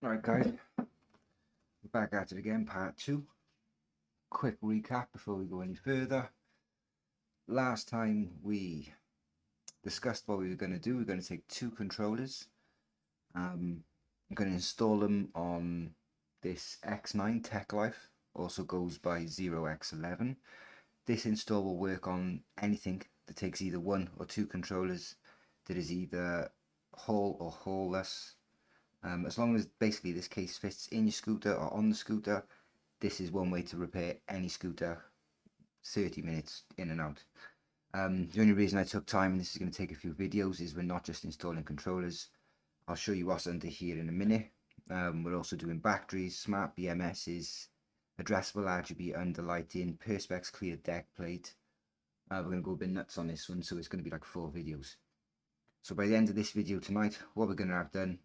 Alright guys, we're back at it again, part 2. Quick recap before we go any further. Last time we discussed what we were going to do. We're going to take two controllers. I'm going to install them on this X9 Tecklife, also goes by 0x11. This install will work on anything that takes either one or two controllers that is either whole or holeless. As long as basically this case fits in your scooter or on the scooter, this is one way to repair any scooter, 30 minutes in and out. The only reason I took time, and this is going to take a few videos, is we're not just installing controllers. I'll show you what's under here in a minute. We're also doing batteries, smart BMSs, addressable RGB underlighting, Perspex clear deck plate. We're going to go a bit nuts on this one, so it's going to be like 4 videos. So by the end of this video tonight, what we're going to have done,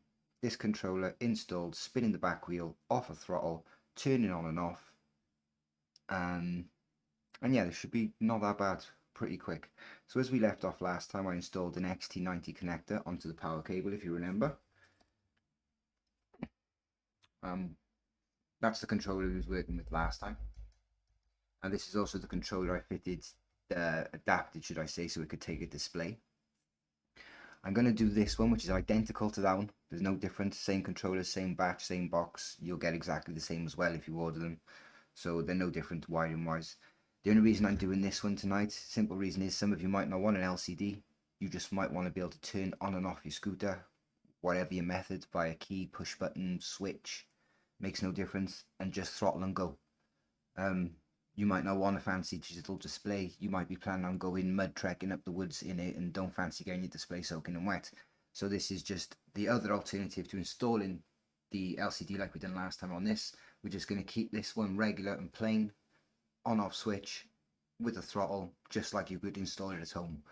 this controller installed, spinning the back wheel, off a throttle, turning on and off, and yeah, this should be not that bad, pretty quick. So as we left off last time, I installed an XT90 connector onto the power cable, if you remember. That's the controller we was working with last time, and this is also the controller I fitted, adapted should I say, so it could take a display. I'm going to do this one, which is identical to that one. There's no difference. Same controller, same batch, same box. You'll get exactly the same as well if you order them. So they're no different wiring wise. The only reason I'm doing this one tonight, simple reason, is some of you might not want an LCD. You just might want to be able to turn on and off your scooter, whatever your method, via key, push button, switch. Makes no difference. And just throttle and go. You might not want a fancy digital display. You might be planning on going mud trekking up the woods in it and don't fancy getting your display soaking and wet. So this is just the other alternative to installing the LCD like we done last time on this. We're just going to keep this one regular and plain, on-off switch with a throttle, just like you could install it at home.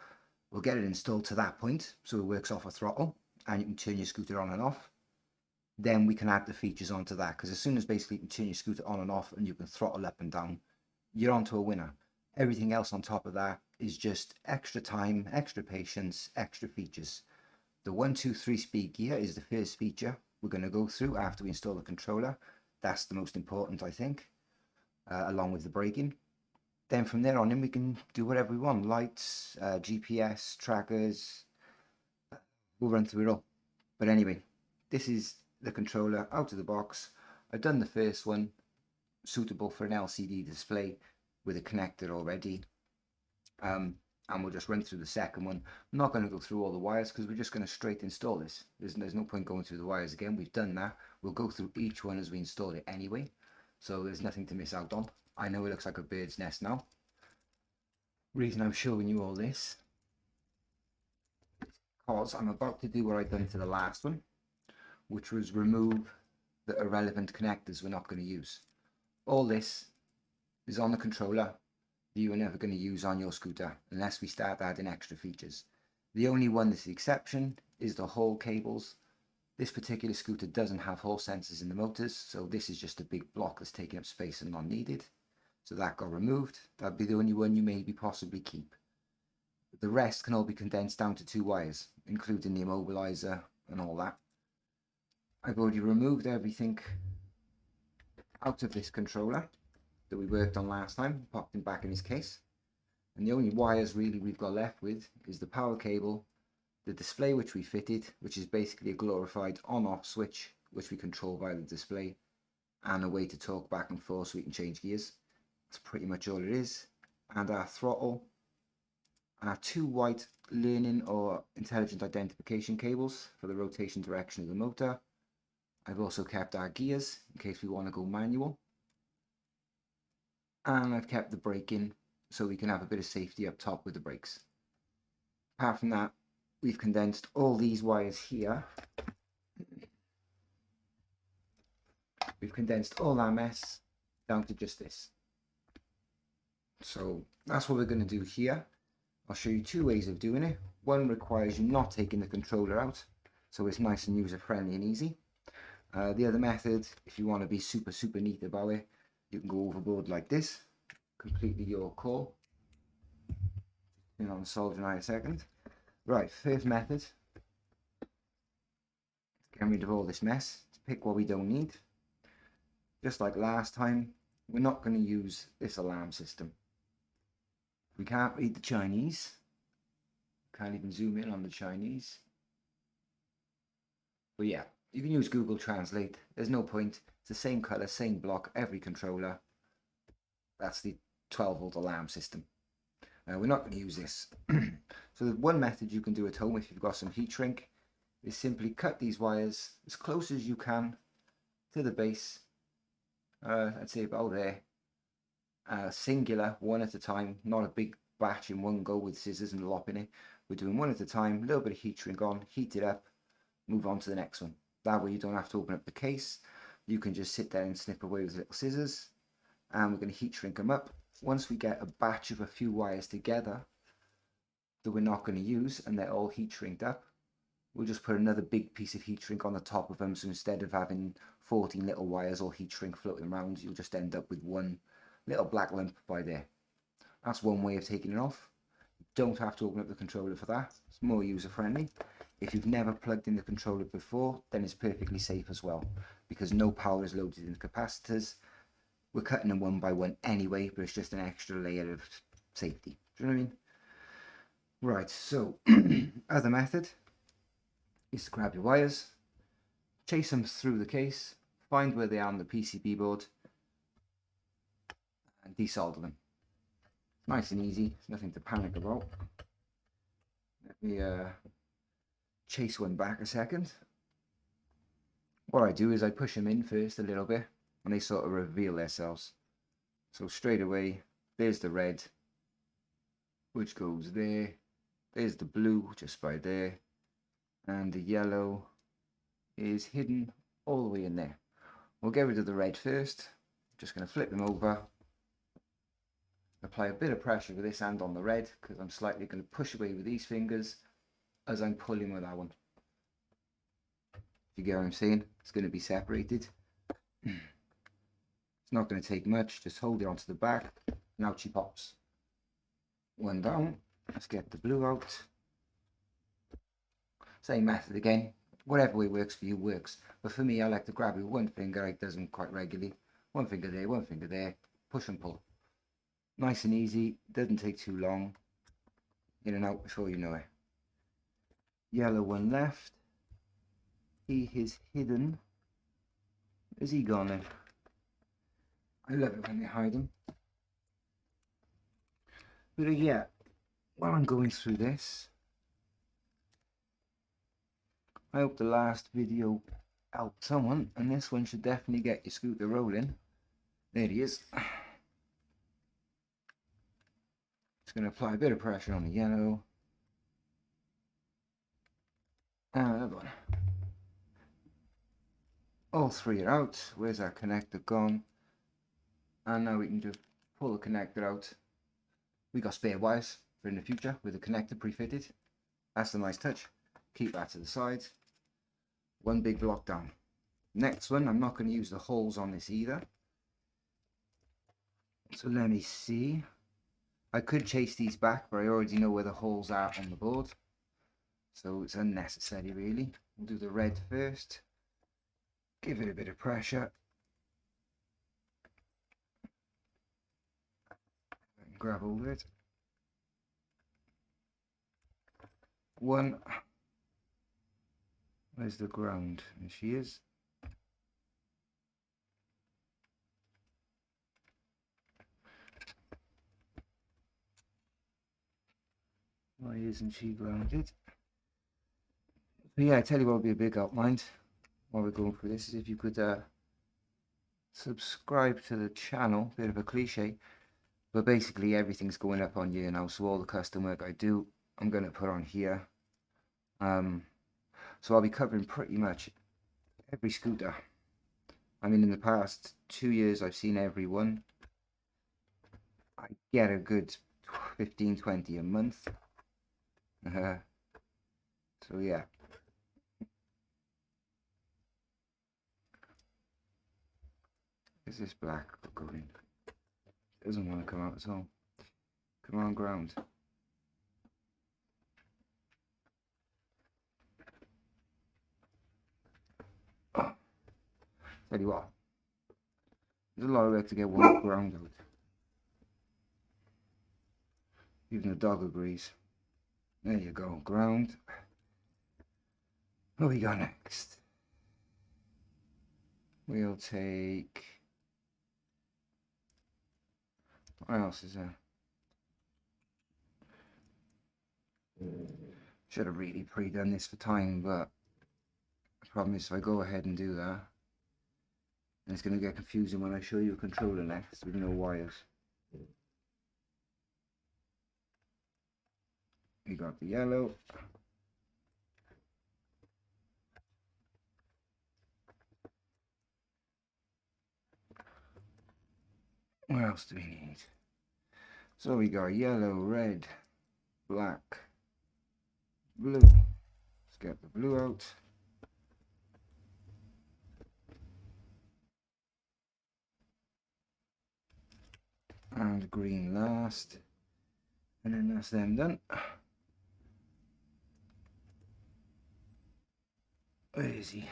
We'll get it installed to that point so it works off a throttle and you can turn your scooter on and off. Then we can add the features onto that, because as soon as basically you can turn your scooter on and off and you can throttle up and down, you're onto a winner. Everything else on top of that is just extra time, extra patience, extra features. The 1, 2, 3 speed gear is the first feature we're going to go through after we install the controller. That's the most important, I think, along with the braking. Then from there on in, we can do whatever we want. Lights, GPS, trackers. We'll run through it all. But anyway, this is the controller out of the box. I've done the first one, suitable for an LCD display with a connector already, and we'll just run through the second one. I'm not going to go through all the wires because we're just going to straight install this. There's no point going through the wires again. We've done that. We'll go through each one as we install it anyway, so there's nothing to miss out on. I know it looks like a bird's nest now. Reason I'm showing you all this is because I'm about to do what I've done to the last one, which was remove the irrelevant connectors we're not going to use. All this is on the controller that you are never going to use on your scooter unless we start adding extra features. The only one that's the exception is the Hall cables. This particular scooter doesn't have Hall sensors in the motors, so this is just a big block that's taking up space and not needed. So that got removed. That'd be the only one you maybe possibly keep. The rest can all be condensed down to 2 wires, including the immobilizer and all that. I've already removed everything out of this controller that we worked on last time, popped him back in his case, and the only wires really we've got left with is the power cable, the display which we fitted, which is basically a glorified on-off switch which we control via the display, and a way to talk back and forth so we can change gears. That's pretty much all it is. And our throttle, our 2 white learning or intelligent identification cables for the rotation direction of the motor. I've also kept our gears in case we want to go manual. And I've kept the braking so we can have a bit of safety up top with the brakes. Apart from that, we've condensed all these wires here. We've condensed all our mess down to just this. So that's what we're going to do here. I'll show you 2 ways of doing it. One requires you not taking the controller out, so it's nice and user friendly and easy. The other method, if you want to be super neat about it, you can go overboard like this. Completely your call. Turn on the soldering iron a second. Right, first method. Get getting rid of all this mess, to pick what we don't need. Just like last time, we're not going to use this alarm system. We can't read the Chinese. Can't even zoom in on the Chinese. But yeah, you can use Google Translate. There's no point. It's the same color, same block, every controller. That's the 12-volt alarm system. We're not going to use this. So the one method you can do at home if you've got some heat shrink is simply cut these wires as close as you can to the base. I'd say about there. Singular, one at a time, not a big batch in one go with scissors and lopping it. We're doing one at a time, a little bit of heat shrink on, heat it up, move on to the next one. That way you don't have to open up the case. You can just sit there and snip away with little scissors. And we're going to heat shrink them up. Once we get a batch of a few wires together that we're not going to use and they're all heat shrinked up, we'll just put another big piece of heat shrink on the top of them. So instead of having 14 little wires all heat shrink floating around, you'll just end up with one little black lump by there. That's one way of taking it off. You don't have to open up the controller for that. It's more user friendly. If you've never plugged in the controller before, then it's perfectly safe as well, because no power is loaded in the capacitors. We're cutting them one by one anyway, but it's just an extra layer of safety. Do you know what I mean? Right, so other method is to grab your wires, chase them through the case, find where they are on the PCB board, and desolder them. Nice and easy, it's nothing to panic about. Let me chase one back a second. What I do is I push them in first a little bit, and they sort of reveal themselves. So straight away, there's the red, which goes there. There's the blue, just by there. And the yellow is hidden all the way in there. We'll get rid of the red first. Just going to flip them over. Apply a bit of pressure with this hand on the red, because I'm slightly going to push away with these fingers as I'm pulling with that one. If you get what I'm saying, it's going to be separated. It's not going to take much, just hold it onto the back, and out she pops. One down, let's get the blue out. Same method again, whatever way works for you works. But for me, I like to grab it with one finger, it does them quite regularly. One finger there, push and pull. Nice and easy, doesn't take too long. In and out before you know it. Yellow one left. He is hidden. Is he gone then? I love it when they hide them. But yeah, while I'm going through this, I hope the last video helped someone, and this one should definitely get your scooter rolling. There he is. Just going to apply a bit of pressure on the yellow. And another one. All three are out. Where's our connector gone? And now we can just pull the connector out. We got spare wires for in the future with the connector pre-fitted. That's a nice touch. Keep that to the side. One big block down. Next one, I'm not going to use the holes on this either. So let me see. I could chase these back, but I already know where the holes are on the board. So it's unnecessary really. We'll do the red first. Give it a bit of pressure. Grab hold of it. One. Where's the ground? There she is. Why isn't she grounded? But yeah, I tell you what would be a big help, mind, while we're going through this, is if you could subscribe to the channel. Bit of a cliche, but basically everything's going up on here now, so all the custom work I do, I'm going to put on here. So I'll be covering pretty much every scooter. I mean, in the past 2 years, I've seen every one. I get a good 15-20 a month. So yeah. Is this black going? Doesn't want to come out at all. Come on, ground. Tell you what, there's a lot of work to get one ground out. Even the dog agrees. There you go, ground. What we got next? We'll take... What else is there? Should have really pre-done this for time, but the problem is if I go ahead and do that, then it's going to get confusing when I show you a controller next with no wires. We got the yellow. What else do we need? So we got yellow, red, black, blue. Let's get the blue out. And green last. And then that's them done. Where is he?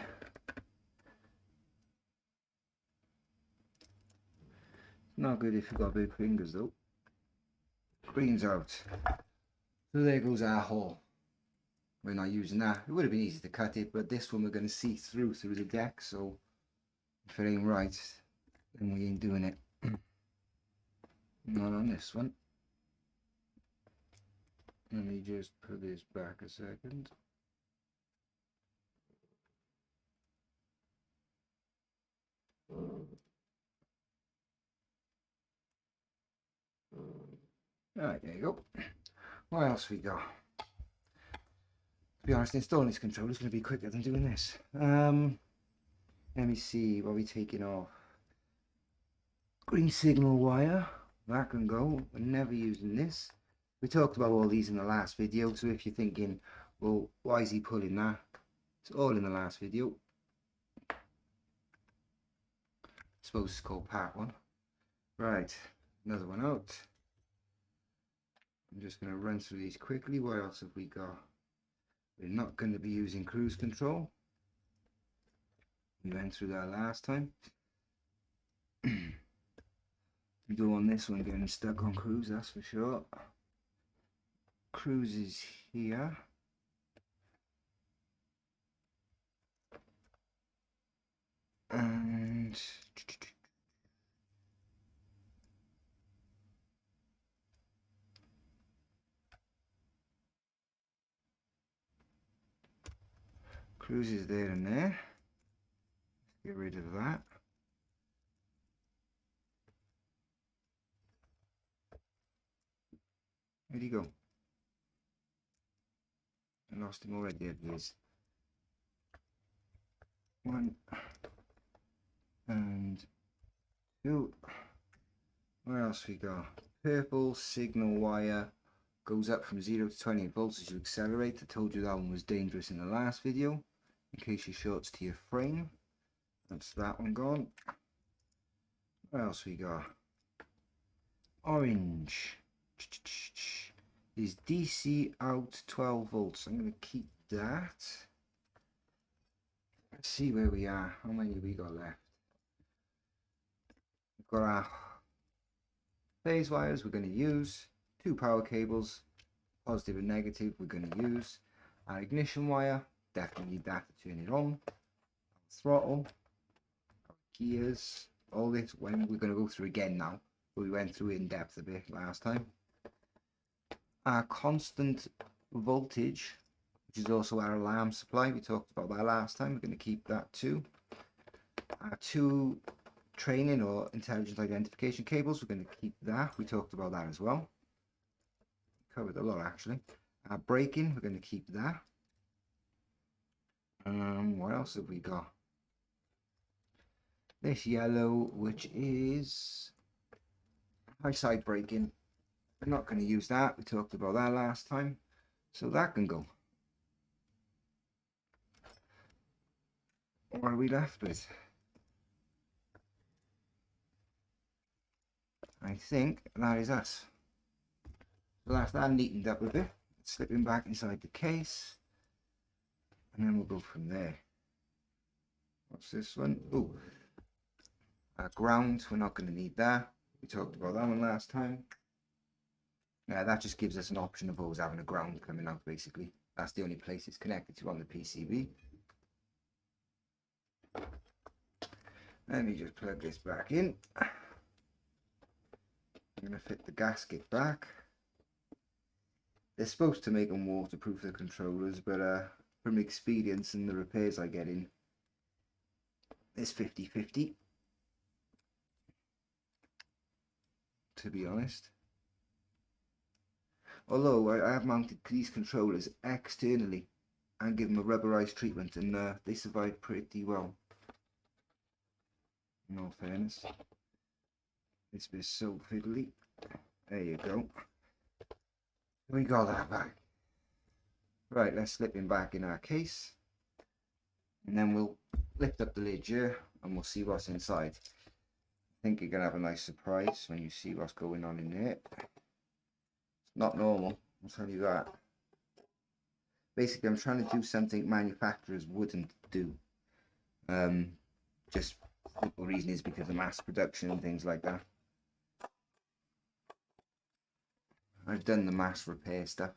Not good if you've got big fingers though. Green's out. So there goes our hole. We're not using that. It would have been easy to cut it, but this one we're going to see through the deck, so if it ain't right, then we ain't doing it. Not on this one. Let me just put this back a second. Alright, there you go. What else we got? To be honest, installing this controller is going to be quicker than doing this. Let me see what we're taking off. Green signal wire. That can go. We're never using this. We talked about all these in the last video, so if you're thinking, well, why is he pulling that? It's all in the last video. I suppose it's called part 1. Right, another one out. I'm just going to run through these quickly. What else have we got? We're not going to be using cruise control. We went through that last time. We don't want this one getting stuck on cruise, that's for sure. Cruise is here. And cruise is there and there. Let's get rid of that. Where'd he go? I lost him already. There he is. 1 and 2. Where else we got? Purple signal wire goes up from 0 to 20 volts as you accelerate. I told you that one was dangerous in the last video, in case you shorts to your frame. That's that one gone. What else we got? Orange is DC out 12 volts. I'm going to keep that. Let's see where we are. How many we got left? We've got our phase wires we're going to use. 2 power cables, positive and negative, we're going to use. Our ignition wire, definitely need that to turn it on. Throttle, gears, all this when we're going to go through again now. But we went through it in depth a bit last time. Our constant voltage, which is also our alarm supply, we talked about that last time, we're going to keep that too. Our 2 training or intelligent identification cables, we're going to keep that, we talked about that as well. Covered a lot actually. Our braking, we're going to keep that. What else have we got? This yellow, which is high side braking. We're not going to use that. We talked about that last time. So that can go. What are we left with? I think that is us. So that's that neatened up a bit. Slipping back inside the case. And then we'll go from there. What's this one? Oh, Ground, we're not going to need that. We talked about that one last time. That just gives us an option of always having a ground coming out, basically. That's the only place it's connected to on the PCB. Let me just plug this back in. I'm going to fit the gasket back. They're supposed to make them waterproof, the controllers, but from experience and the repairs I get in, it's 50-50, to be honest. Although I have mounted these controllers externally and given them a rubberized treatment, and they survive pretty well, in all fairness. This bit's so fiddly. There you go. We got that back. Right, let's slip him back in our case, and then we'll lift up the lid here and we'll see what's inside. I think you're gonna have a nice surprise when you see what's going on in there. It's not normal, I'll tell you that. Basically, I'm trying to do something manufacturers wouldn't do. Just simple reason is because of mass production and things like that. I've done the mass repair stuff.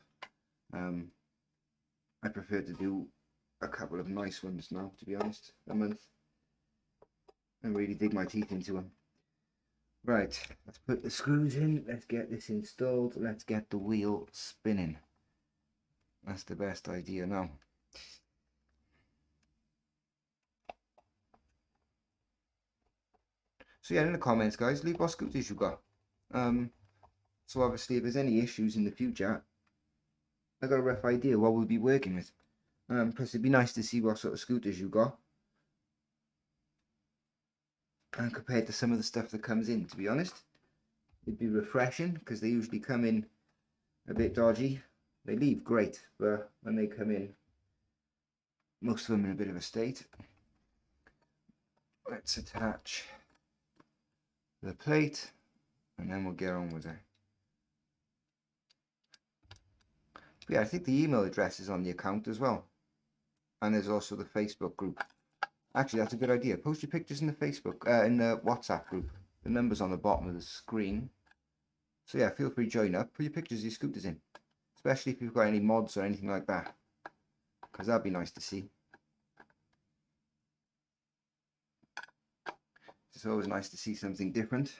I prefer to do a couple of nice ones now, to be honest, a month, and really dig my teeth into them. Right, let's put the screws in, let's get this installed, let's get the wheel spinning. That's the best idea now. So yeah, in the comments, guys, leave what scooters you got. So obviously, if there's any issues in the future, I got a rough idea what we'll be working with. Plus, it'd be nice to see what sort of scooters you got, and compared to some of the stuff that comes in. To be honest, it'd be refreshing because they usually come in a bit dodgy. They leave great, but when they come in, most of them in a bit of a state. Let's attach the plate, and then we'll get on with it. But yeah, I think the email address is on the account as well, and there's also the Facebook group. Actually, that's a good idea. Post your pictures in the Facebook, in the WhatsApp group. The number's on the bottom of the screen. So yeah, feel free to join up. Put your pictures of your scooters in, especially if you've got any mods or anything like that, because that'd be nice to see. It's always nice to see something different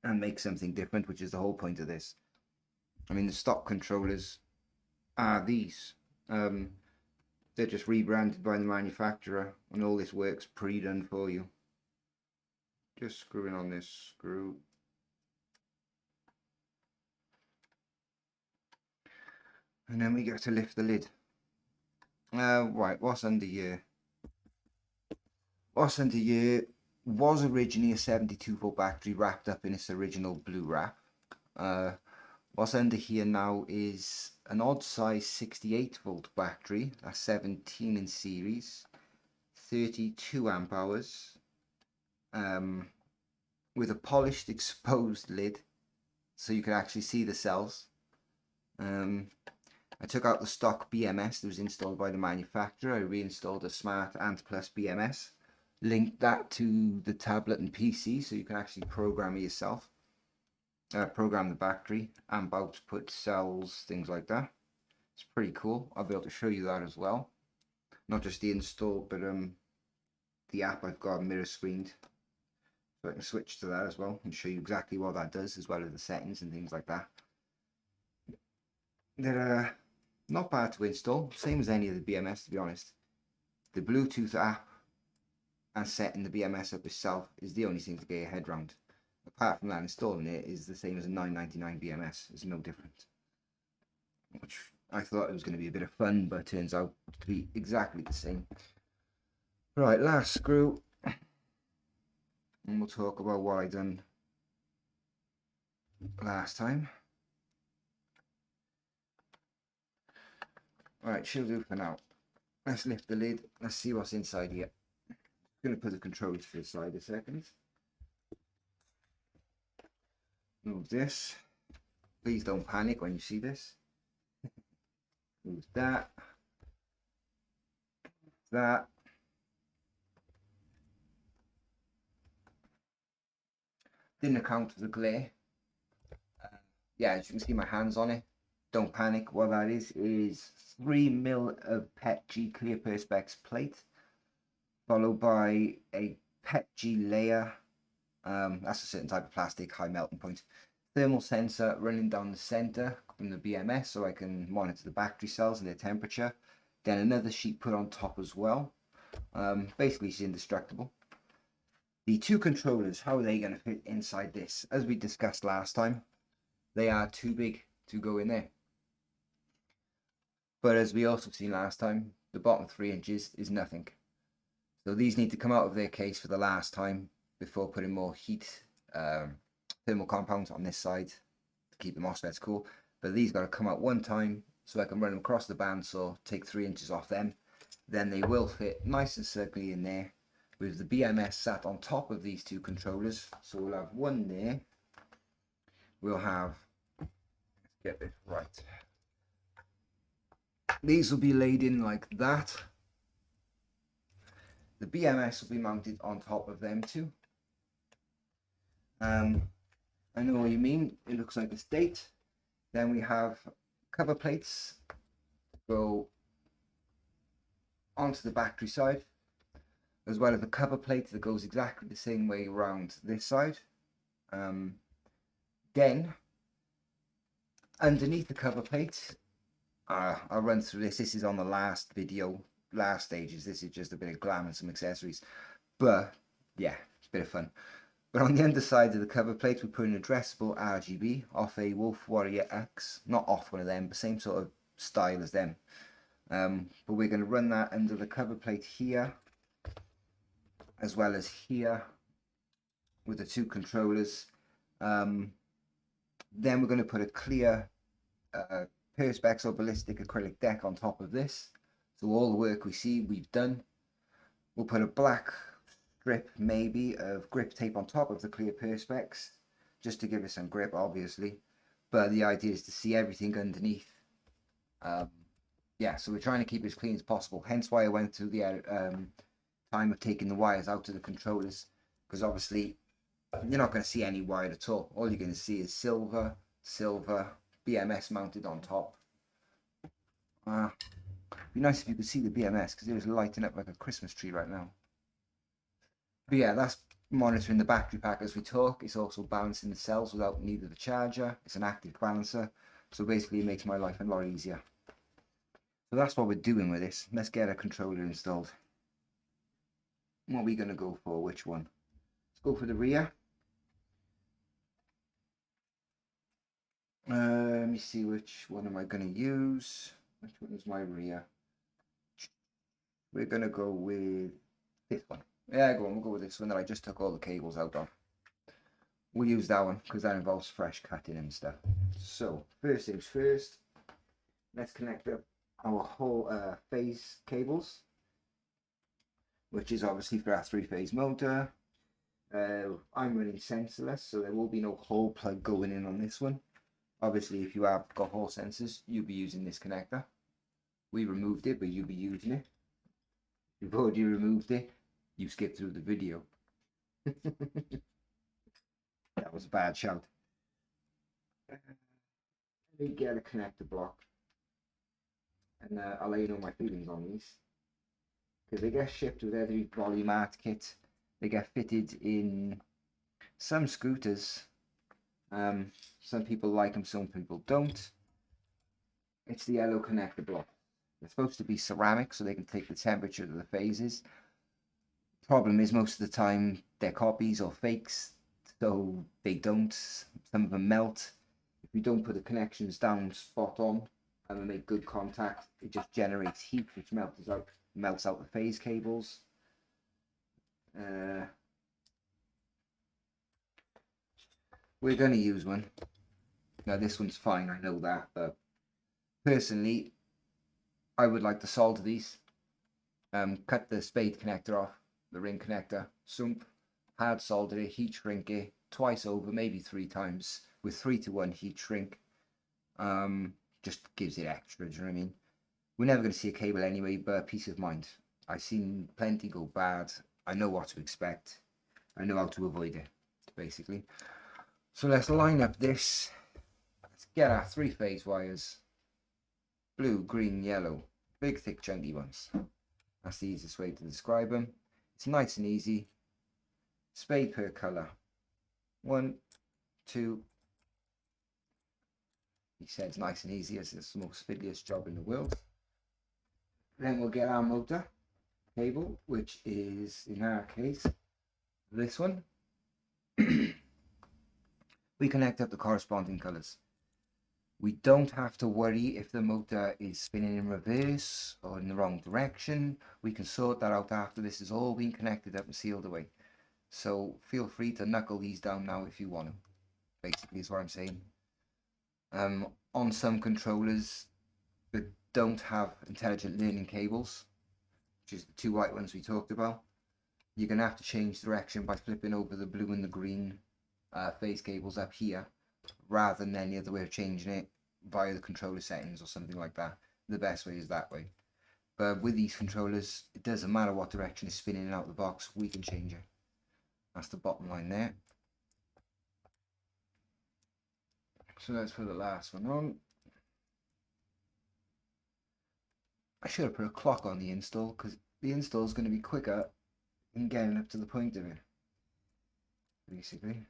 and make something different, which is the whole point of this. I mean, the stock controllers are these. They're just rebranded by the manufacturer, and all this work's pre-done for you. Just screwing on this screw. And then we get to lift the lid. Right, what's under here? What's under here was originally a 72-volt battery wrapped up in its original blue wrap. What's under here now is an odd size 68-volt battery, that's 17 in series, 32 amp hours, with a polished exposed lid so you can actually see the cells. I took out the stock BMS that was installed by the manufacturer. I reinstalled a Smart Ant Plus BMS, linked that to the tablet and PC so you can actually program it yourself. Program the battery, amp output, cells, things like that. It's pretty cool. I'll be able to show you that as well. Not just the install, but the app I've got mirror screened, so I can switch to that as well and show you exactly what that does, as well as the settings and things like that. They're not bad to install, same as any of the BMS, to be honest. The Bluetooth app and setting the BMS up itself is the only thing to get your head around. Apart from that, installing it is the same as a $9.99 BMS. It's no different. Which I thought it was going to be a bit of fun, but it turns out to be exactly the same. Right, last screw. And we'll talk about what I done last time. Alright, she'll do for now. Let's lift the lid. Let's see what's inside here. I'm going to put the controls to the side a second. Move this. Please don't panic when you see this. Move that. That. Didn't account for the glare. Yeah, as you can see my hands on it. Don't panic. What that is 3 mil of PETG clear perspex plate, followed by a PETG layer. That's a certain type of plastic, high melting point. Thermal sensor running down the center from the BMS so I can monitor the battery cells and their temperature. Then another sheet put on top as well. Basically it's indestructible. The two controllers, how are they going to fit inside this? As we discussed last time, they are too big to go in there. But as we also seen last time, the bottom 3 inches is nothing. So these need to come out of their case for the last time before putting more heat, thermal compounds on this side to keep the MOSFETs cool. But these got to come out one time so I can run them across the bandsaw, take 3 inches off them. Then they will fit nice and circularly in there with the BMS sat on top of these two controllers. So we'll have one there. We'll have, let's get this right. These will be laid in like that. The BMS will be mounted on top of them too. I know what you mean. It looks like a date. Then we have cover plates go onto the battery side, as well as a cover plate that goes exactly the same way around this side. Then underneath the cover plate, I'll run through this. This is on the last video, last stages. This is just a bit of glam and some accessories, but yeah, it's a bit of fun. But on the underside of the cover plate, we put an addressable RGB off a Wolf Warrior X, not off one of them, but same sort of style as them. But we're going to run that under the cover plate here, as well as here, with the two controllers. Then we're going to put a clear perspex or ballistic acrylic deck on top of this. So all the work we see, we've done. We'll put a black strip maybe of grip tape on top of the clear perspex, just to give it some grip, obviously. But the idea is to see everything underneath. Yeah, so we're trying to keep it as clean as possible. Hence why I went through the time of taking the wires out of the controllers, because obviously you're not going to see any wire at all. All you're going to see is silver, BMS mounted on top. It'd be nice if you could see the BMS, because it was lighting up like a Christmas tree right now. But yeah, that's monitoring the battery pack as we talk. It's also balancing the cells without need of a charger. It's an active balancer, so basically it makes my life a lot easier. So that's what we're doing with this. Let's get a controller installed. What are we going to go for? Which one? Let's go for the rear. Let me see, which one am I going to use? Which one is my rear? We're going to go with this one. Yeah, go on, we'll go with this one that I just took all the cables out of. We'll use that one because that involves fresh cutting and stuff. So, first things first, let's connect up our whole phase cables, which is obviously for our 3-phase motor. I'm running sensorless, so there will be no hole plug going in on this one. Obviously, if you have got hall sensors, you'll be using this connector. We removed it, but you'll be using it. If you've already removed it, you skipped through the video. That was a bad shout. Let me get a connector block, and I'll let you know my feelings on these, because they get shipped with every volume art kit. They get fitted in some scooters. Some people like them, some people don't. It's the yellow connector block. They're supposed to be ceramic so they can take the temperature of the phases. Problem is, most of the time they're copies or fakes, so they don't. Some of them melt. If you don't put the connections down spot on and they make good contact, it just generates heat, which melts out the phase cables. We're going to use one. Now this one's fine, I know that, but personally I would like to solder these. Cut the spade connector off, the ring connector, sump, hard solder it, heat shrink it twice over, maybe 3 times, with 3-to-1 heat shrink. Just gives it extra, do you know what I mean? We're never going to see a cable anyway, but peace of mind. I've seen plenty go bad. I know what to expect. I know how to avoid it. basically. So let's line up this. Let's get our 3-phase wires. Blue, green, yellow. Big, thick, chunky ones. That's the easiest way to describe them. It's nice and easy. Spade per colour. 1, 2. He says nice and easy, as it's the most fiddliest job in the world. Then we'll get our motor cable, which is, in our case, this one. We connect up the corresponding colours. We don't have to worry if the motor is spinning in reverse or in the wrong direction. We can sort that out after this is all been connected up and sealed away. So feel free to knuckle these down now if you want to. Basically is what I'm saying. On some controllers that don't have intelligent learning cables, which is the 2 white ones we talked about, you're going to have to change direction by flipping over the blue and the green phase cables up here, rather than any other way of changing it via the controller settings or something like that. The best way is that way. But with these controllers, it doesn't matter what direction it's spinning out of the box, we can change it. That's the bottom line there. So let's put the last one on. I should have put a clock on the install, because the install is going to be quicker in getting up to the point of it, basically.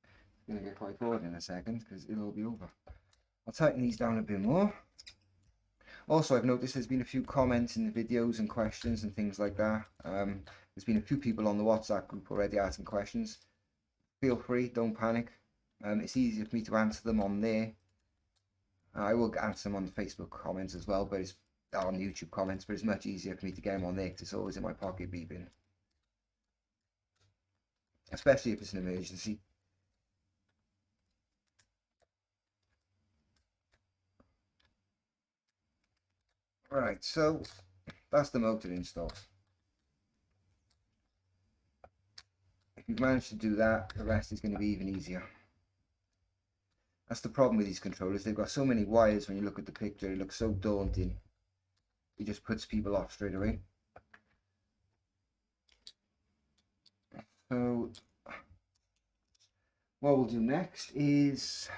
It's going to get quite bored in a second because it'll all be over. I'll tighten these down a bit more. Also, I've noticed there's been a few comments in the videos and questions and things like that. There's been a few people on the WhatsApp group already asking questions. Feel free, don't panic. It's easier for me to answer them on there. I will answer them on the Facebook comments as well, but it's on the YouTube comments, but it's much easier for me to get them on there because it's always in my pocket beeping. Especially if it's an emergency. Right, so that's the motor install. If you've managed to do that, the rest is going to be even easier. That's the problem with these controllers. They've got so many wires. When you look at the picture, it looks so daunting. It just puts people off straight away. So what we'll do next is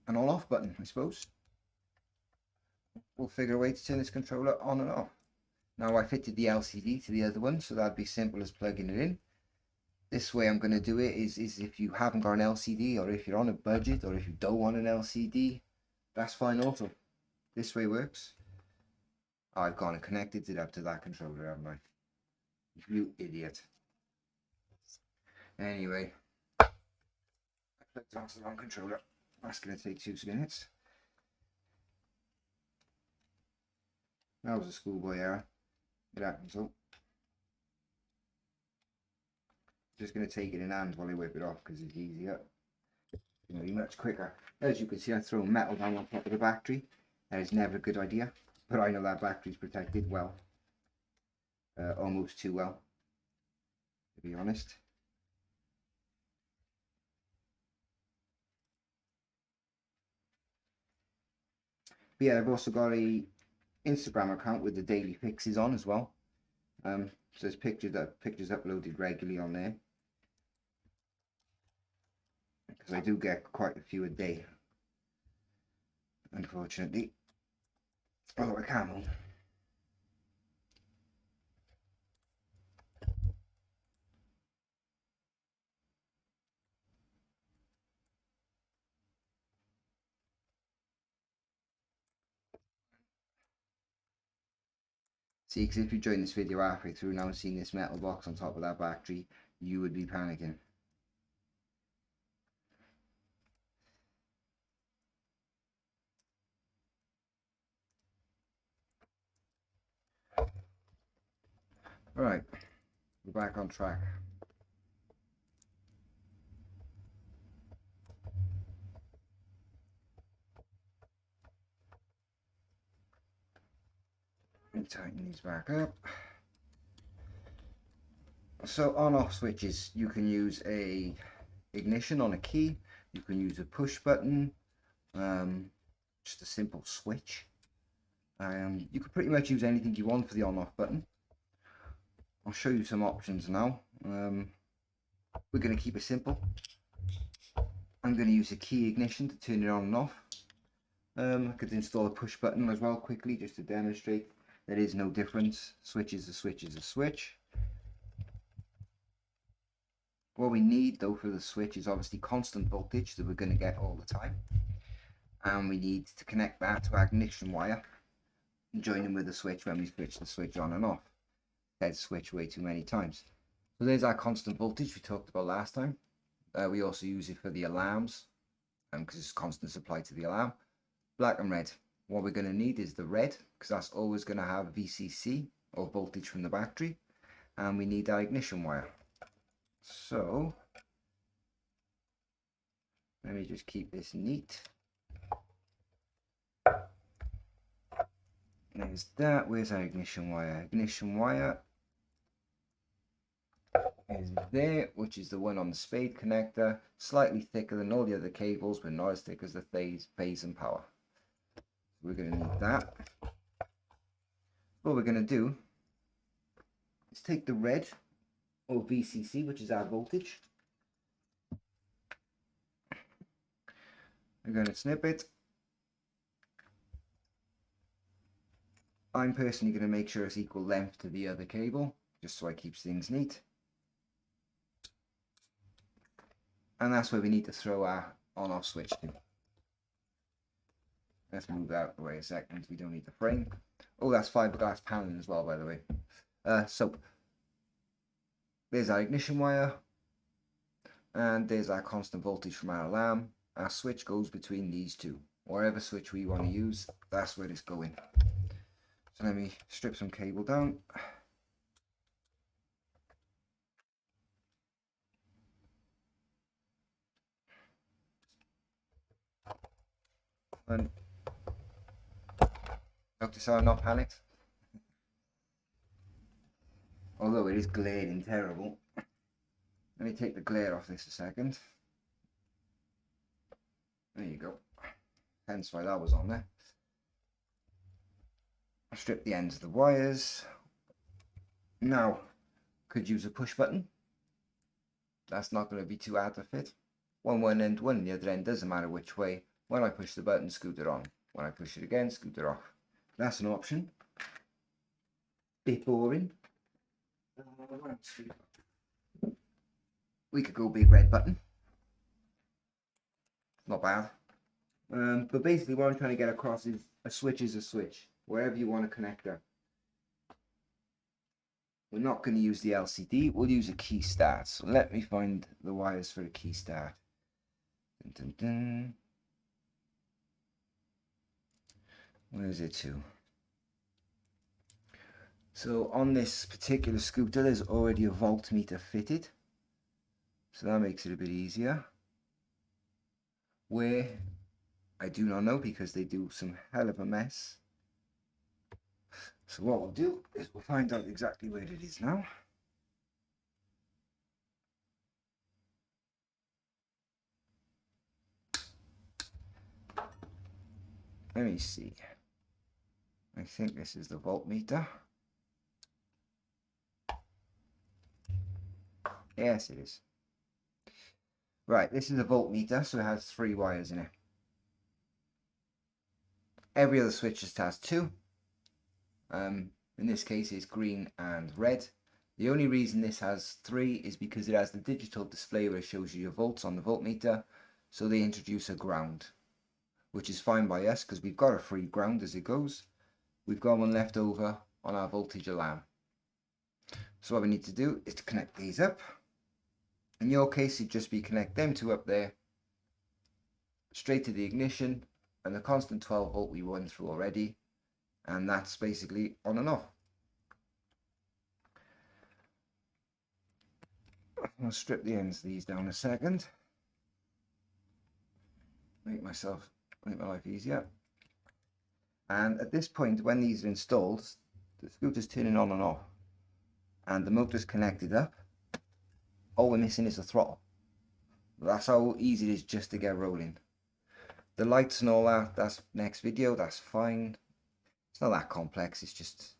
an on-off button, I suppose. We'll figure a way to turn this controller on and off. Now I fitted the LCD to the other one, so that'd be simple as plugging it in. This way I'm going to do it is if you haven't got an LCD, or if you're on a budget, or if you don't want an LCD, that's fine also. This way works. Oh, I've gone and connected it up to that controller, haven't I? You idiot. Anyway, I plugged it onto the wrong controller. That's going to take 2 minutes. That was a schoolboy error. It happens. So just going to take it in hand while I whip it off because it's easier. It's going to be much quicker. As you can see, I throw metal down on top of the battery. That is never a good idea, but I know that battery's protected well. Almost too well, to be honest. But yeah, I've also got a Instagram account with the daily fixes on as well. So there's pictures uploaded regularly on there, because I do get quite a few a day, unfortunately. Although I can move. See, because if you join this video halfway through now and seen this metal box on top of that battery, you would be panicking. Right, we're back on track. And tighten these back up. So on-off switches, you can use a ignition on a key, you can use a push button, just a simple switch. You can pretty much use anything you want for the on-off button. I'll show you some options now. We're going to keep it simple. I'm going to use a key ignition to turn it on and off. I could install a push button as well quickly just to demonstrate there is no difference. Switch is a switch is a switch. What we need though for the switch is obviously constant voltage that we're going to get all the time. And we need to connect that to our ignition wire and join them with the switch when we switch the switch on and off. Said switch way too many times. So there's our constant voltage we talked about last time. We also use it for the alarms because it's constant supply to the alarm. Black and red. What we're going to need is the red because that's always going to have VCC or voltage from the battery, and we need our ignition wire. So let me just keep this neat. There's that. Where's our ignition wire? Ignition wire is there, which is the one on the spade connector, slightly thicker than all the other cables, but not as thick as the phase and power. We're going to need that. What we're going to do is take the red, or VCC, which is our voltage. We're going to snip it. I'm personally going to make sure it's equal length to the other cable, just so I keep things neat. And that's where we need to throw our on-off switch to. Let's move that out of the way a second. We don't need the frame. Oh, that's fiberglass paneling as well, by the way. So there's our ignition wire, and there's our constant voltage from our alarm. Our switch goes between these two. Whatever switch we want to use, that's where it's going. So let me strip some cable down. And notice how I'm not panicked. Although it is glaring terrible. Let me take the glare off this a second. There you go. Hence why that was on there. I'll strip the ends of the wires. Now, could use a push button. That's not going to be too hard to fit. One end, one the other end, doesn't matter which way. When I push the button, scoot it on. When I push it again, scoot it off. That's an option. Bit boring. We could go big red button. Not bad. But basically what I'm trying to get across is a switch is a switch. Wherever you want to connect her. We're not going to use the LCD. We'll use a key start. So let me find the wires for a key start. Dun, dun, dun. Where is it to? So on this particular scooter, there's already a voltmeter fitted. So that makes it a bit easier. Where, I do not know because they do some hell of a mess. So what we'll do is we'll find out exactly where it is now. Let me see. I think this is the voltmeter. Yes, it is. Right, this is a voltmeter, so it has 3 wires in it. Every other switch just has 2. In this case, it's green and red. The only reason this has 3 is because it has the digital display where it shows you your volts on the voltmeter. So they introduce a ground, which is fine by us because we've got a free ground as it goes. We've got one left over on our voltage alarm. So what we need to do is to connect these up. In your case, it'd just be connect them 2 up there, straight to the ignition, and the constant 12 volt we went through already. And that's basically on and off. I'll strip the ends of these down a second. Make my life easier. And at this point, when these are installed, the scooter's turning on and off. And the motor's connected up. All we're missing is the throttle. That's how easy it is just to get rolling. The lights and all that, that's next video, that's fine. It's not that complex, it's just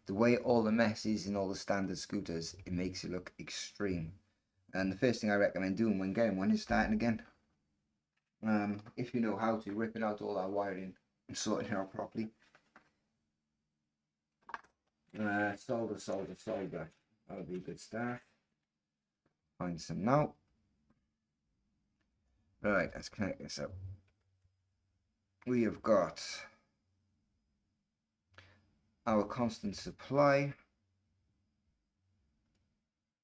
the way all the mess is in all the standard scooters, it makes it look extreme. And the first thing I recommend doing when getting one is starting again. If you know how to, ripping out all that wiring and sorting it out properly. Solder. That'll be a good start. Find some now. Right, let's connect this up. We have got our constant supply,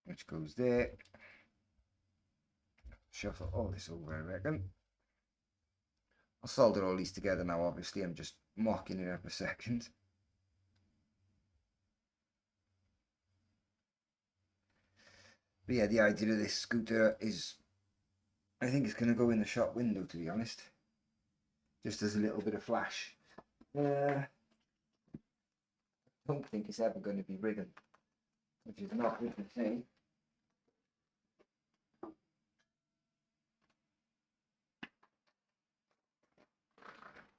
which goes there. Shuffle all this over, I reckon. I'll solder all these together now, obviously. I'm just mocking it up a second. But yeah, the idea of this scooter is, I think it's going to go in the shop window, to be honest. Just as a little bit of flash. I don't think it's ever going to be ridden, which is not good to say.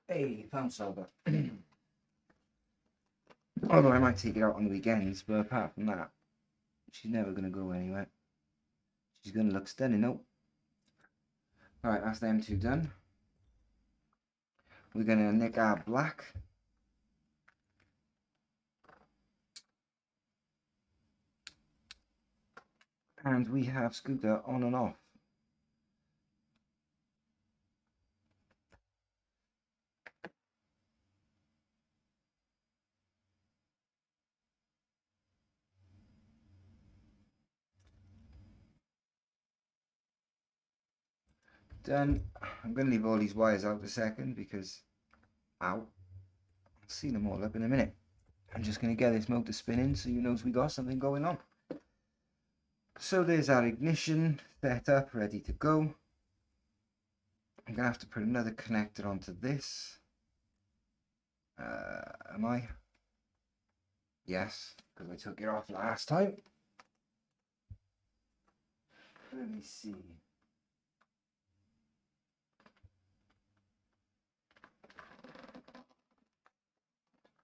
Hey, found solder. Although I might take it out on the weekends, but apart from that, she's never going to go anywhere. She's going to look stunning, nope. Alright, that's them two done. We're going to nick our black. And we have scooter on and off. Done. I'm going to leave all these wires out a second because, ow, I'll see them all up in a minute. I'm just going to get this motor spinning so you know we got something going on. So there's our ignition set up, ready to go. I'm going to have to put another connector onto this. Am I? Yes, because I took it off last time. Let me see.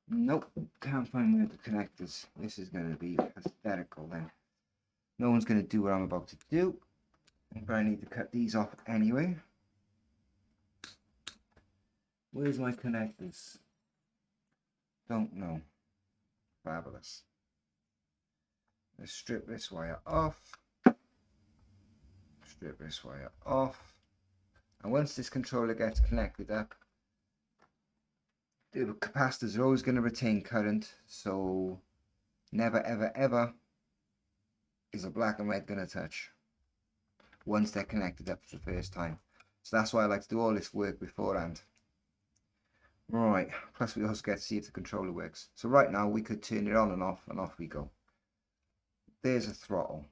Nope, can't find where the connectors. This is going to be hysterical then. No one's going to do what I'm about to do. But I need to cut these off anyway. Where's my connectors? Don't know. Fabulous. Let's strip this wire off. Strip this wire off. And once this controller gets connected up, the capacitors are always going to retain current, so never ever ever is a black and red going to touch once they're connected up for the first time. So that's why I like to do all this work beforehand. Right, plus we also get to see if the controller works. So right now we could turn it on and off we go. There's a throttle.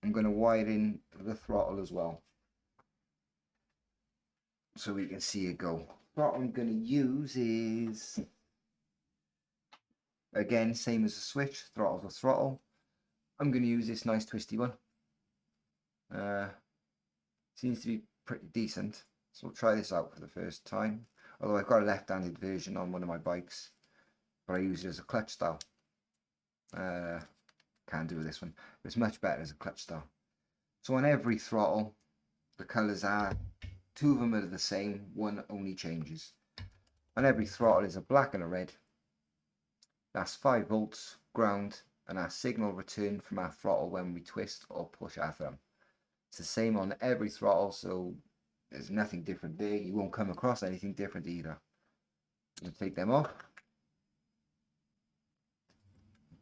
I'm going to wire in the throttle as well, so we can see it go. What I'm going to use is, again, same as the switch, throttle to throttle. I'm going to use this nice twisty one. Seems to be pretty decent, so we'll try this out for the first time. Although I've got a left-handed version on one of my bikes, but I use it as a clutch style. Can't do this one, but it's much better as a clutch style. So on every throttle, the colours are, two of them are the same, one only changes. On every throttle is a black and a red. That's 5 volts, ground, and our signal return from our throttle when we twist or push our thumb. It's the same on every throttle, so there's nothing different there. You won't come across anything different either. I'll take them off.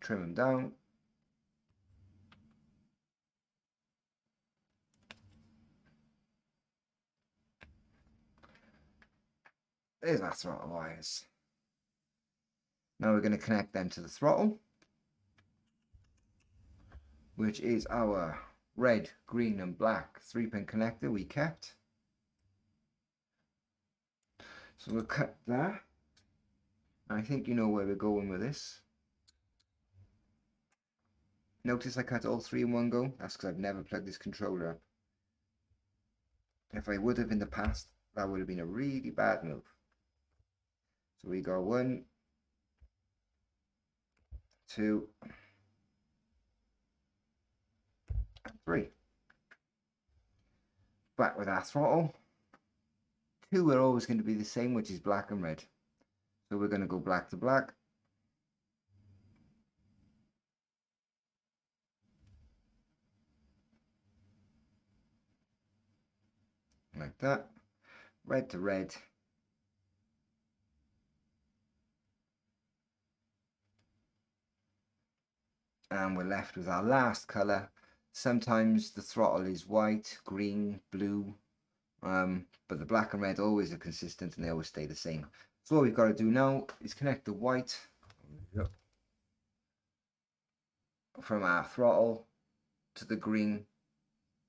Trim them down. There's our throttle wires. Now we're going to connect them to the throttle, which is our red, green and black 3-pin connector we kept. So we'll cut that. I think you know where we're going with this. Notice I cut all 3 in one go. That's because I've never plugged this controller up. If I would have in the past, that would have been a really bad move. So we got 1, 2, and 3. Back with our throttle. 2 are always going to be the same, which is black and red. So we're going to go black to black. Like that. Red to red. And we're left with our last colour. Sometimes the throttle is white, green, blue, but the black and red always are consistent and they always stay the same. So what we've got to do now is connect the white from our throttle to the green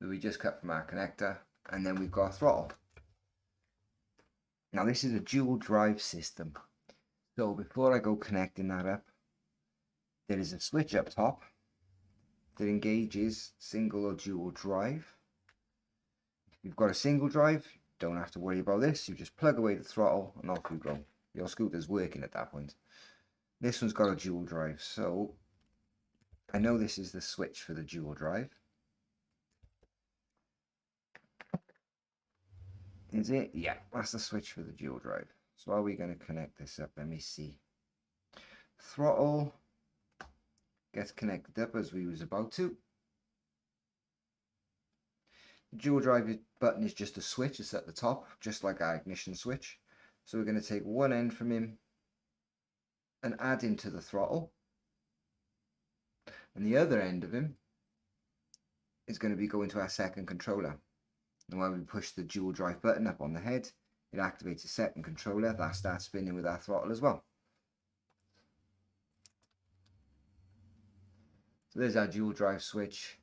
that we just cut from our connector, and then we've got a throttle. Now this is a dual drive system, so before I go connecting that up, there is a switch up top that engages single or dual drive. If you've got a single drive, you don't have to worry about this. You just plug away the throttle and off you go. Your scooter's working at that point. This one's got a dual drive, so I know this is the switch for the dual drive. Is it? Yeah, that's the switch for the dual drive. So are we going to connect this up? Let me see. Throttle gets connected up as we was about to. The dual drive button is just a switch. It's at the top, just like our ignition switch. So we're going to take one end from him and add into the throttle. And the other end of him is going to be going to our second controller. And when we push the dual drive button up on the head, it activates a second controller that starts spinning with our throttle as well. So there's our dual drive switch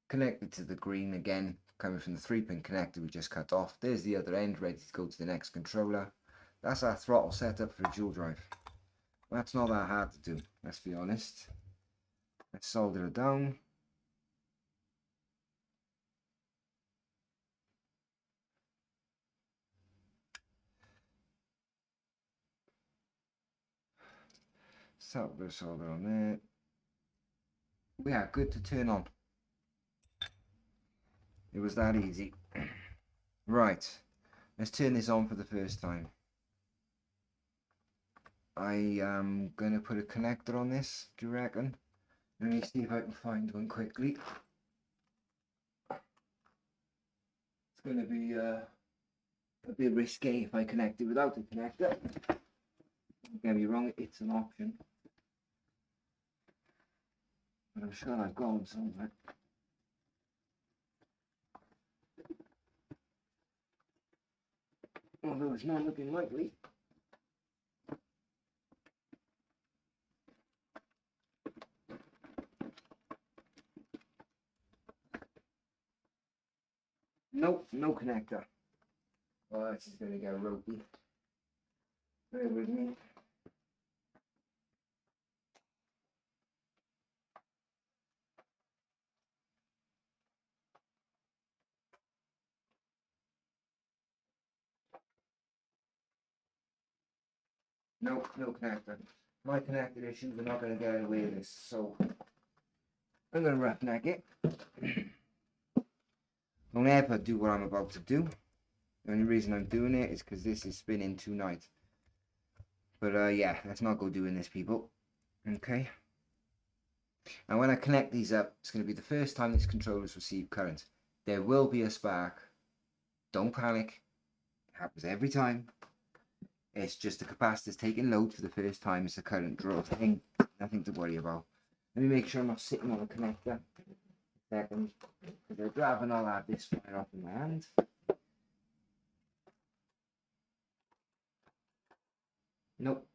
connected to the green again, coming from the 3-pin connector we just cut off. There's the other end ready to go to the next controller. That's our throttle set up for a dual drive. That's not that hard to do, let's be honest. Let's solder it down. Solder on there. We are good to turn on. It was that easy. Right, let's turn this on for the first time. I am going to put a connector on this, do you reckon? Let me see if I can find one quickly. It's going to be a bit risky if I connect it without a connector. Don't get me wrong, it's an option. But I'm sure I've got one somewhere. Although it's not looking likely. Nope, no connector. Oh, this is going to get ropey. Bear with me. Nope, no connector. My connector issues are not going to get away with this, so I'm going to roughneck it. Don't ever do what I'm about to do. The only reason I'm doing it is because this is spinning tonight. But yeah, let's not go doing this, people. Okay. And when I connect these up, it's going to be the first time this controller's received current. There will be a spark. Don't panic. It happens every time. It's just the capacitor's taking load for the first time. It's a current draw thing. Nothing to worry about. Let me make sure I'm not sitting on a connector. Second. Because I'd rather not have this fire off in my hand. Nope.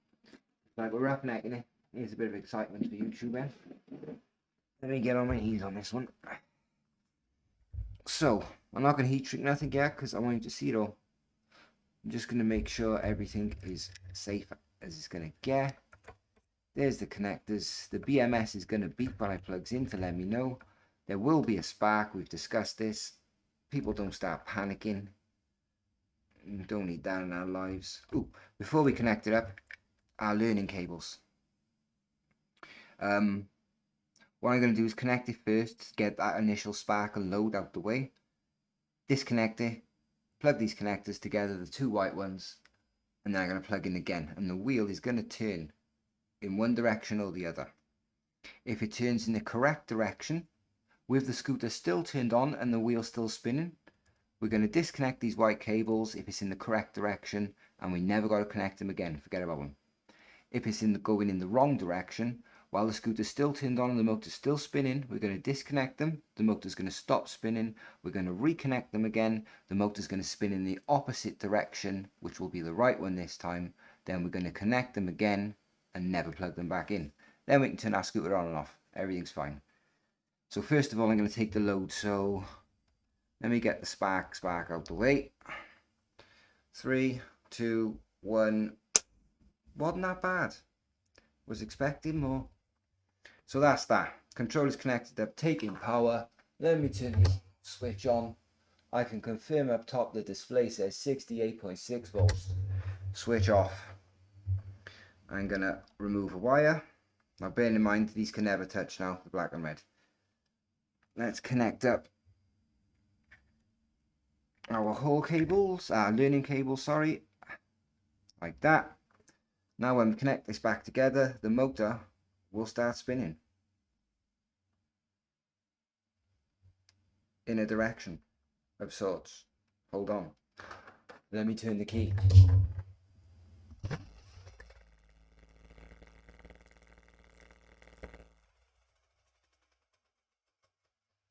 Like we're roughnecking it. Here's a bit of excitement for YouTube then. Let me get on my knees on this one. So, I'm not going to heat treat nothing yet because I want you to see it all. I'm just going to make sure everything is safe as it's going to get. There's the connectors. The BMS is going to beep when I plugs in to let me know. There will be a spark. We've discussed this. People don't start panicking. We don't need that in our lives. Ooh, before we connect it up, our learning cables. What I'm going to do is connect it first, get that initial spark and load out the way, disconnect it, plug these connectors together, the two white ones, and then I'm going to plug in again, and the wheel is going to turn in one direction or the other. If it turns in the correct direction, with the scooter still turned on and the wheel still spinning, we're going to disconnect these white cables if it's in the correct direction, and we never got to connect them again, forget about them. If it's going in the wrong direction, while the scooter's still turned on and the motor's still spinning, we're going to disconnect them, the motor's going to stop spinning, we're going to reconnect them again, the motor's going to spin in the opposite direction, which will be the right one this time, then we're going to connect them again and never plug them back in. Then we can turn our scooter on and off, everything's fine. So first of all, I'm going to take the load, so let me get the spark out the way. 3, 2, 1. Wasn't that bad. Was expecting more. So that's that. Controller's connected up, taking power. Let me turn the switch on. I can confirm up top the display says 68.6 volts. Switch off. I'm going to remove a wire. Now bear in mind these can never touch now, the black and red. Let's connect up our whole cables, our learning cables, sorry. Like that. Now when we connect this back together, the motor will start spinning in a direction of sorts. Hold on. Let me turn the key.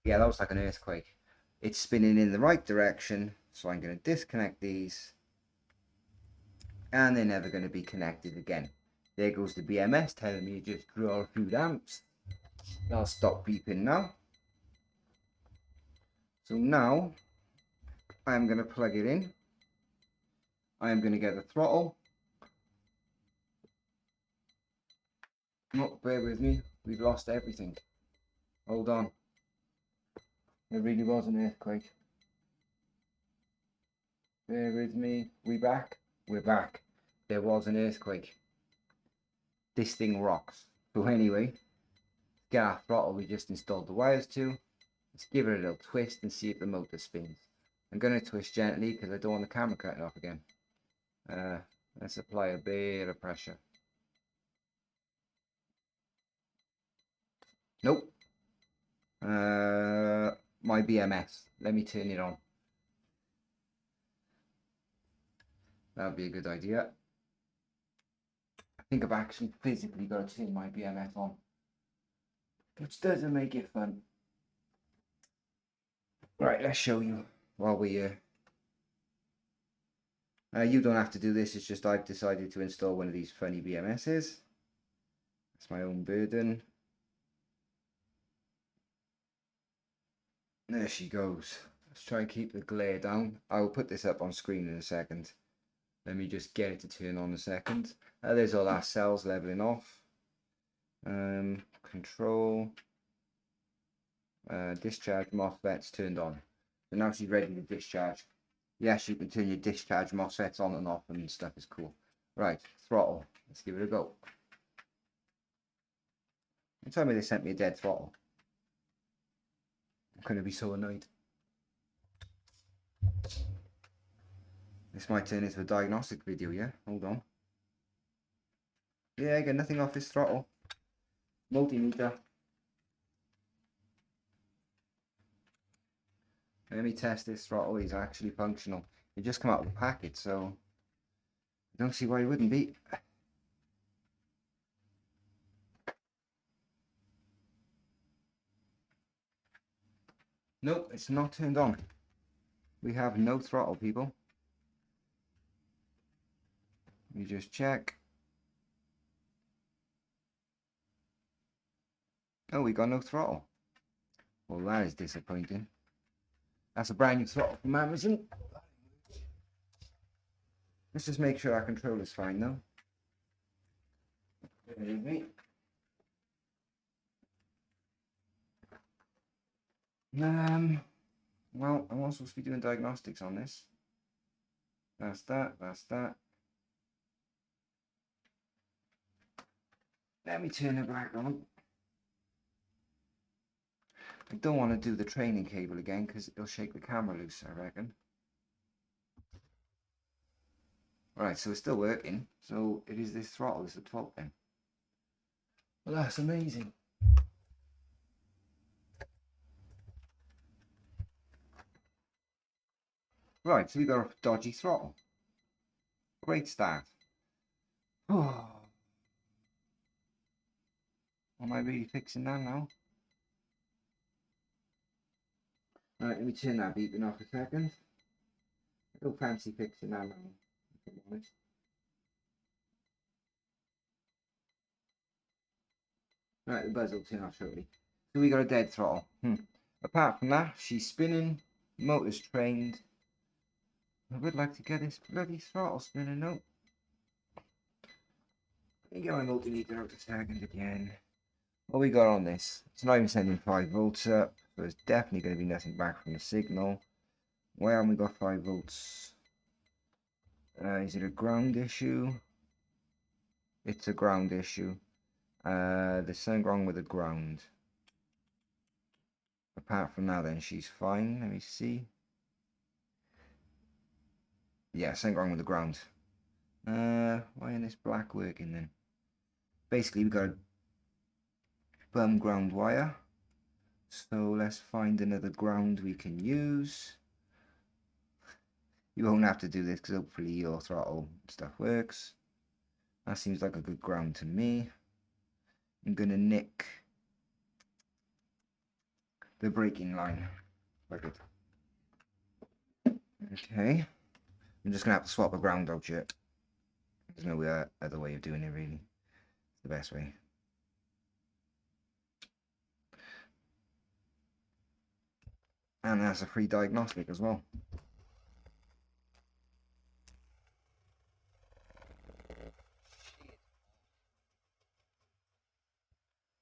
Yeah, that was like an earthquake. It's spinning in the right direction, so I'm going to disconnect these, and they're never going to be connected again. There goes the BMS telling me just draw a few amps. I'll stop beeping now. So now I'm going to plug it in. I am going to get the throttle. Oh, bear with me, we've lost everything. Hold on. It really was an earthquake. Bear with me. We back? We're back. There was an earthquake. This thing rocks. So anyway, get our throttle we just installed the wires to. Let's give it a little twist and see if the motor spins. I'm going to twist gently because I don't want the camera cutting off again. Let's apply a bit of pressure. Nope. My BMS. Let me turn it on. That would be a good idea. I think I've actually physically got to turn my BMS on, which doesn't make it fun. Right, let's show you while we're here. You don't have to do this, it's just I've decided to install one of these funny BMSs. It's my own burden. There she goes. Let's try and keep the glare down. I will put this up on screen in a second. Let me just get it to turn on a second. There's all our cells leveling off. Control. Discharge MOSFETs turned on. So now she's ready to discharge. Yes, you can turn your discharge MOSFETs on and off and stuff is cool. Right, throttle. Let's give it a go. Don't tell me they sent me a dead throttle. I'm going to be so annoyed. This might turn into a diagnostic video, yeah? Hold on. Yeah, I get nothing off this throttle. Multimeter. Let me test this throttle. Is actually functional. It just come out of the packet, so I don't see why it wouldn't be. Nope, it's not turned on. We have no throttle, people. Let me just check. Oh, we got no throttle. Well, that is disappointing. That's a brand new throttle from Amazon. Let's just make sure our controller's fine though. Believe me. Well, I'm not supposed to be doing diagnostics on this. That's that, that's that. Let me turn it back on. I don't want to do the training cable again because it'll shake the camera loose, I reckon. Alright, so it's still working. So it is this throttle, it's a 12 pin. Well, that's amazing. Right, so we got a dodgy throttle. Great start. Oh. Am I really fixing that now? Right, let me turn that beeping off a second. I don't fancy fixing that now, if I'm honest. Right, the buzz will turn off shortly. So we got a dead throttle. Apart from that, she's spinning, motor's trained. I would like to get this bloody throttle spinning out. Let me get my multimeter out a second again. What we got on this? It's not even sending 5 volts up, so there's definitely going to be nothing back from the signal. Why haven't we got 5 volts? Is it a ground issue? It's a ground issue. There's something wrong with the ground. Apart from that, then she's fine. Let me see. Yeah, something wrong with the ground. Why isn't this black working then? Basically, we've got a bum ground wire. So let's find another ground we can use. You won't have to do this because hopefully your throttle stuff works. That seems like a good ground to me. I'm going to nick the braking line. Like it. Okay. I'm just going to have to swap the ground out yet. There's no other way of doing it really. It's the best way. And that's a free diagnostic as well.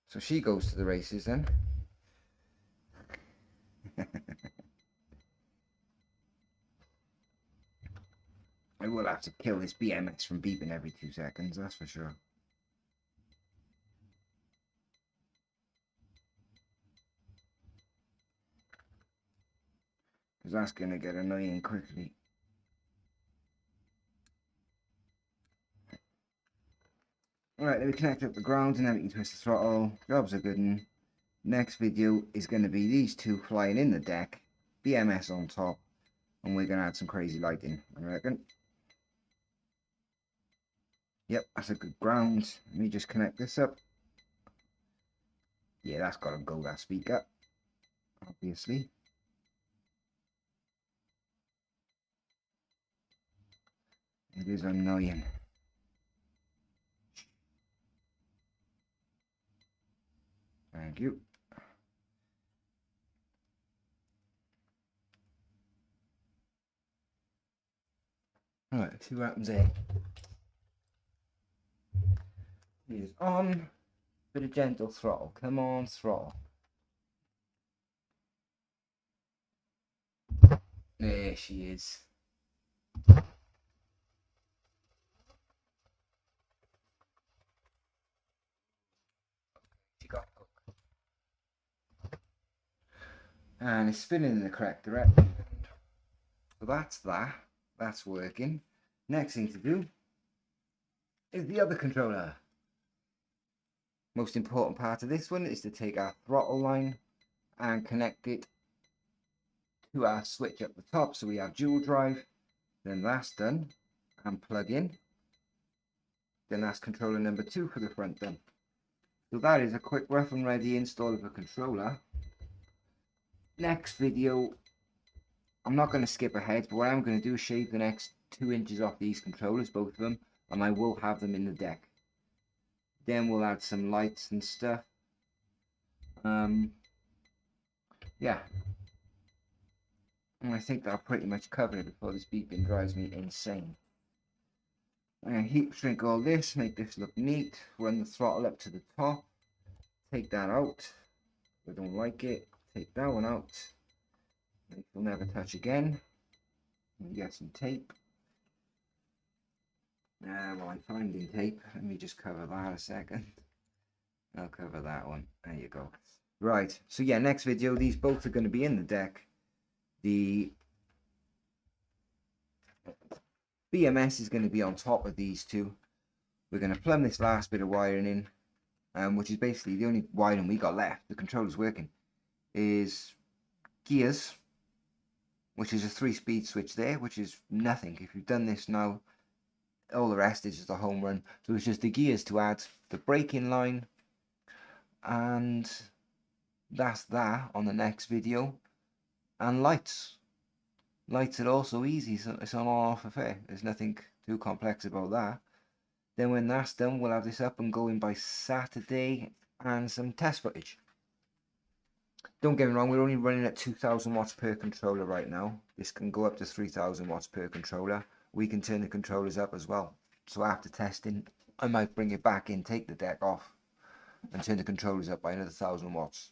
So she goes to the races then. I will have to kill this BMS from beeping every 2 seconds, that's for sure. Because that's going to get annoying quickly. Alright, let me connect up the ground and then we can twist the throttle. Job's a good one. Next video is going to be these two flying in the deck, BMS on top, and we're going to add some crazy lighting, I reckon. Yep, that's a good ground. Let me just connect this up. Yeah, that's got to go, that speaker, obviously. It is annoying. Thank you. Alright, let's see what happens here. It is on. Bit of gentle throttle. Come on, throttle. There she is. She got hooked. And it's spinning in the correct direction. So that's that. That's working. Next thing to do is the other controller. Most important part of this one is to take our throttle line and connect it to our switch up the top, so we have dual drive. Then that's done, and plug in. Then that's controller number 2 for the front done. So that is a quick rough and ready install of a controller. Next video, I'm not going to skip ahead, but what I'm going to do is shave the next 2 inches off these controllers, both of them, and I will have them in the deck. Then we'll add some lights and stuff. Yeah. And I think that'll pretty much cover it before this beeping drives me insane. I'm going to heat shrink all this, make this look neat, run the throttle up to the top, take that out. If I don't like it, take that one out. It will never touch again. And get some tape. While I'm finding tape, let me just cover that a second. I'll cover that one. There you go. Right, so yeah, next video, these both are going to be in the deck. The BMS is going to be on top of these two. We're going to plumb this last bit of wiring in, which is basically the only wiring we got left. The controller's working. Is gears, which is a 3-speed switch there, which is nothing. If you've done this now, all the rest is just a home run. So it's just the gears to add, the braking line, and that's that on the next video. And lights. Lights are also easy, so it's an on-off affair. There's nothing too complex about that. Then when that's done, we'll have this up and going by Saturday and some test footage. Don't get me wrong, we're only running at 2,000 watts per controller right now. This can go up to 3,000 watts per controller. We can turn the controllers up as well. So after testing, I might bring it back in, take the deck off, and turn the controllers up by another 1,000 watts.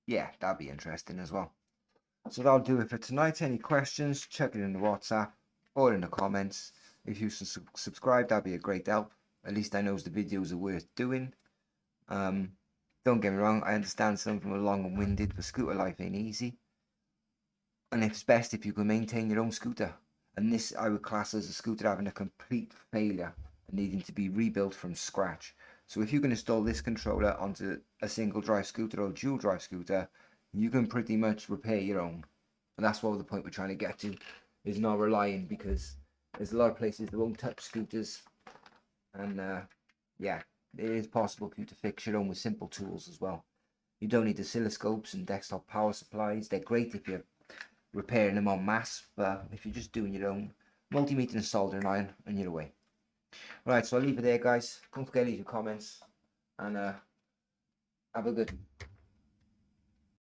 Yeah, that'd be interesting as well. So that'll do it for tonight. Any questions, check it in the WhatsApp or in the comments. If you subscribe, that'd be a great help. At least I know the videos are worth doing. Don't get me wrong, I understand some of them are long and winded, but scooter life ain't easy. And it's best if you can maintain your own scooter. And this I would class as a scooter having a complete failure and needing to be rebuilt from scratch. So if you can install this controller onto a single drive scooter or dual drive scooter, you can pretty much repair your own. And that's what the point we're trying to get to, is not relying, because there's a lot of places that won't touch scooters. And yeah, it is possible for you to fix your own with simple tools as well. You don't need oscilloscopes and desktop power supplies. They're great if you're repairing them en masse, but if you're just doing your own, multimeter and soldering iron, and you're away. Right, so I'll leave it there, guys. Don't forget to leave your comments, and have a good one.